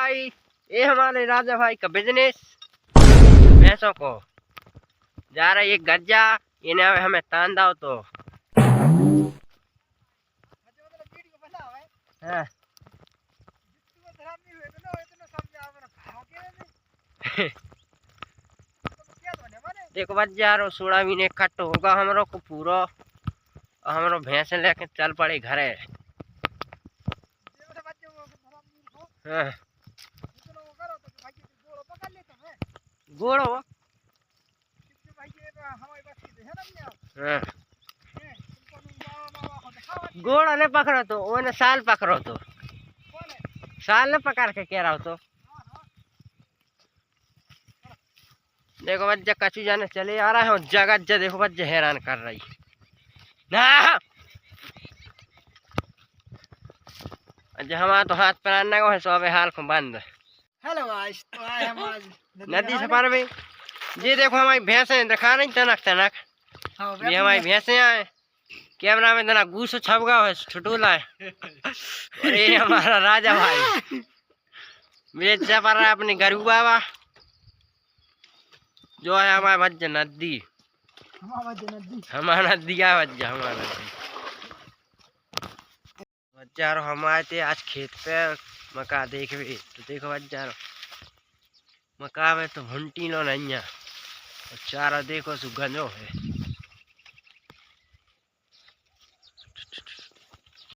भाई, ये हमारे राजा भाई का बिजनेस भैंसों को जा रहा है एक गज्जा। इन्हें हमें तान दाओ तो हाँ। देखो बच्चा सोड़ा भी नहीं कट होगा हमरो को पूरा। हमरो भैंस लेके चल पड़े घरे। हाँ। गोड़ो हाँ। गोड़ा ने पकड़ो तो ओने साल पकड़ो तो साल ने पकड़ के कह रहा हो तो देखो बच्चा कचू जाने चले आ रहा है और जगह देखो बच्चा हैरान कर रही ना। अच्छा हमारा तो हाथ पहनने को है सब हाल को बंद। हेलो गाइस, तो आए हम आज नदी सफार में। ये देखो हमारी भैंसे दिखा रही तनक तनक। ये हमारी भैंसे आए कैमरा में तना घूस छपगा है छुटूला है। और ये हमारा राजा भाई बेच पा रहा है अपनी गरू बाबा जो है हमारे भज्ज नदी। हमारा नदी आ भज्जा हमारा नदी बच्चा हम आए थे आज खेत पे मका देख भी तो देखो बच्चा मका में तो भंटी लो नहीं है और चारा देखो सुगंधो है।